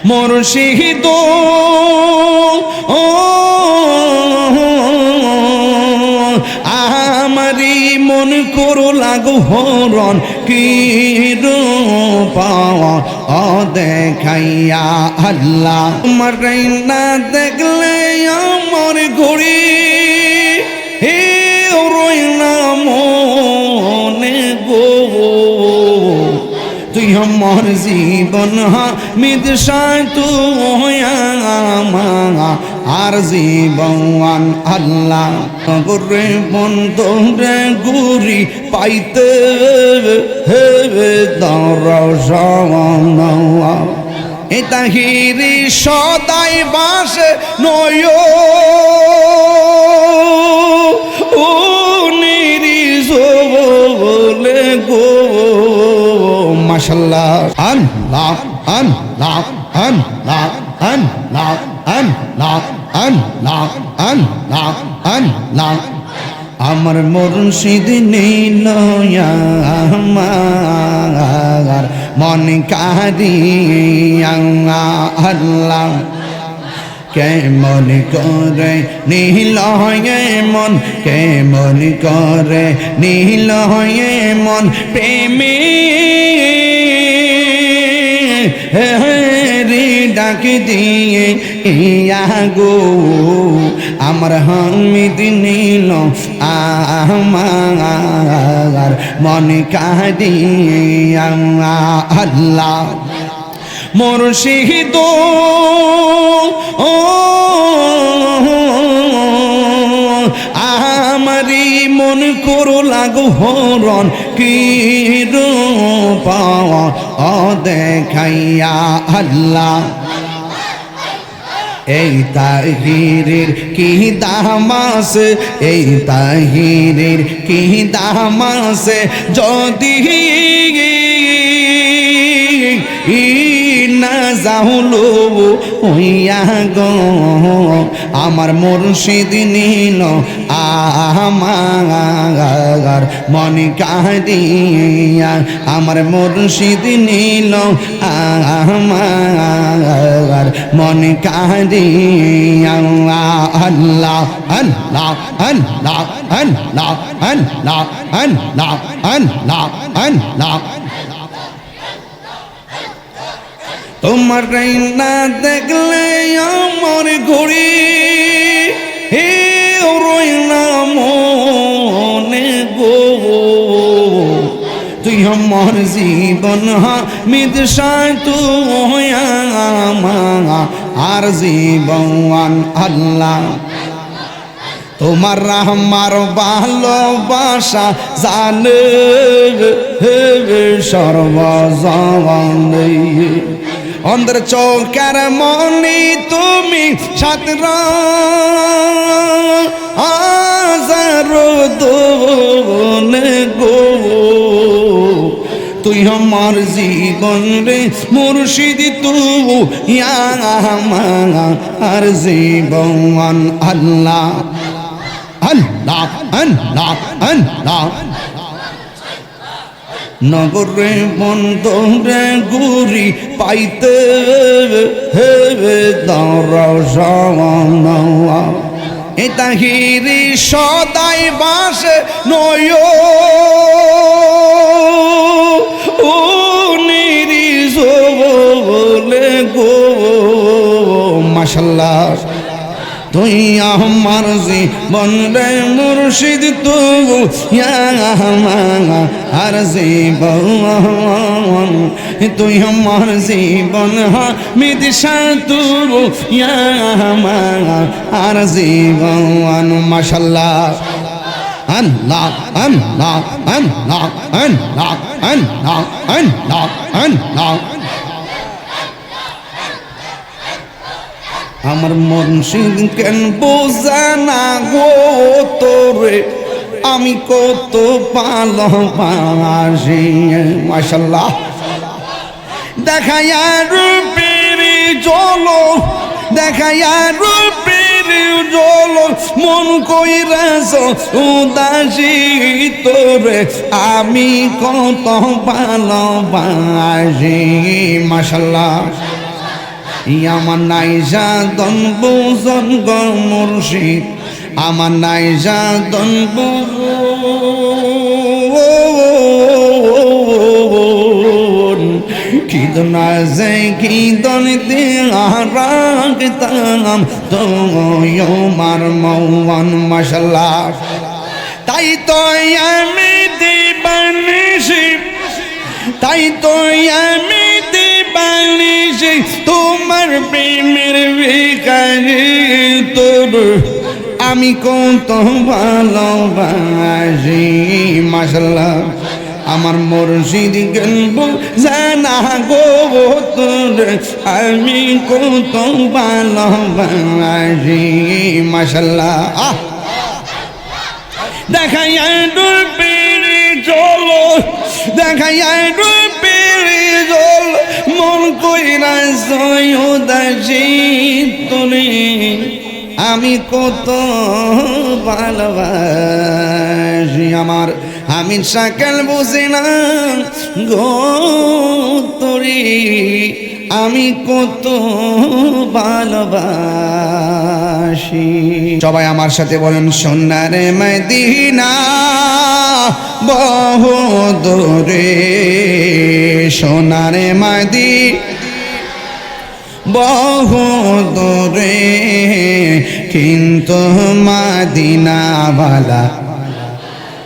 মুর্শিদ ও আমারি মন করো লাগো হরণ কি রূপা ও দেখাইয়া আল্লাহ তোমার না দেখলে আমার ঘড়ি হে রইনা মনে গো তুই আমার জীবন হামিদ সাতু আর জীবন আল্লাহ করে বন্ধরে গুরি পাইতে এ তাহিরি সদাই বাস নয় ও নিরিজ বলে গো মাশাআল্লাহ আল্লাহ আল্লাহ আল্লাহ আল্লাহ আল্লাহ আল্লাহ আল্লাহ আল্লাহ আমার মুর্শিদ নীল আমার মন কারিয়া আল্লাহ কেমন করে নীল মন কেমন করে নীল মন প্রেমী ডাক দিয়ে ইয়া গো আমার হামিদ নীল আমার মন কাঁদিয়া আল্লাহ মুর্শিদ ও আমারি মন করো লাগো হরণ কি রূপা ও দেখাইয়া আল্লাহ এই তাহিরের কি দামাস এই তাহিরের কি দামাস যদি না যাহুলো হইয়া গো আমার মুর্শিদ নীল আমার মন কাঁদিয়া আমার মুর্শিদ নীল আমার মন কাঁদিয়া আল্লাহ আল্লাহ আল্লাহ আল্লাহ আল্লাহ আল্লাহ আল্লাহ আল্লাহ তোমার না দেখলে আমার ঘড়ি হে রইনা মনে গো তুই আমার জীবন হামিদ সাতু আর জীবন আল্লাহ তোমার আমার ভালোবাসা জানে সর্বজনে অন্ধর চৌকার মনি তুমি ছাত্র হাজারো দোনে গো তুই আমার জীবন রে মুর্শিদ তুই আর জীবন আল্লাহ আল্লাহ আল্লাহ আল্লাহ নগরে বন্ধরে গুরি পাইতে এ তাহিরি সদাই বাস নয় ও নিরিজ বলে গো মাশাআল্লাহ তুই আমার জীবন রে মুর্শিদ তুই আর জীবন তুই আমার জীবন হামিদ সাতু আর জীবন মাশাআল্লাহ আল্লাহ আল্লাহ আল্লাহ আল্লাহ আল্লাহ আল্লাহ আল্লাহ আমার মুর্শিদ কেন বোঝা না গো তোরে আমি কত ভালোবাসি মাশাআল্লাহ দেখায়া রূপের জলো দেখায়া রূপের জলো মন কইরাছ উদাসী তোরে আমি কত ভালোবাসি মাশাআল্লাহ আমার নাই সাধন বুঝন গো মুর্শিদ, আমার নাই সাধন বুঝন, খিদন আছে খিদন রাখতাম তো আমার মৌন মাশাল্লাহ। তাই তো আমি দিবানিশি, তাই তো আমি দিবানিশি তোমার প্রেমের ভিখারি তোর আমি কত ভালোবাসি মাশাল্লাহ। আমার মুর্শিদ গেলবো জানা গো তোর আমি কত ভালোবাসি মাশাল্লাহ। দেখাইয়া ডুবির চলো, দেখাইয়া ডুবির জল মন কইরা সয়দাসি তোরে আমি কত ভালোবাসি। আমার আমি সকাল বুঝি না গো তোরে আমি কত ভালোবাসি। সবাই আমার সাথে বলেন সোনারে মদিনা বহু দূরে, সোনারে মদিনা বহু দূরে, কিন্তু মদিনাওয়ালা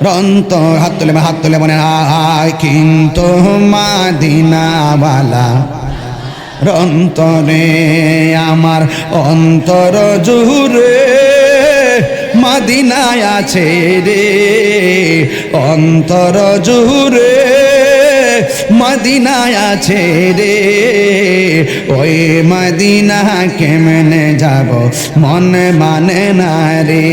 রন্ত হাত তুলে মনে আয়, কিন্তু মদিনাওয়ালা অন্তরে আমার অন্তর জুড়ে মদিনায় আছে রে, অন্তর জুড়ে মদিনায় আছে রে। ওই মদিনা কেমনে যাব মন মানে না রে,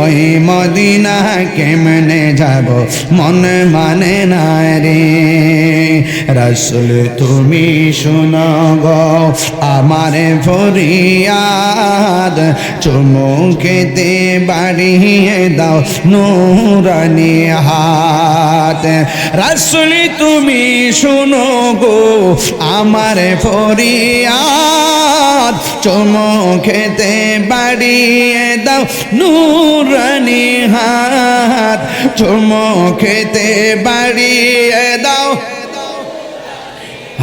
ওই মদিনা কেমনে যাব মন মানে না রে। রাসূল তুমি শোনো গো আমার ফরিয়াদ, চুমুকেতে বাড়িয়ে দাও নূরানি হাত। রাসূল তুমি শোনো গো আমার ফরিয়াদ, চুমুকেতে বাড়িয়ে দাও নূরানি হাত, চুমুকেতে বাড়িয়ে দাও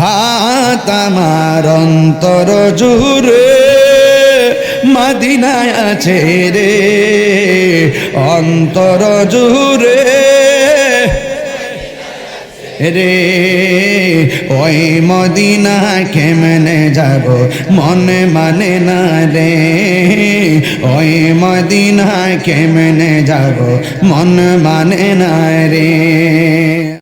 হাত। আমার অন্তর জুড়ে মদিনায় আছে রে, অন্তর জুড়ে রে। ওই মদিনা কেমনে যাব মন মানে না রে, ওই মদিনা কেমনে যাব মন মানে না রে।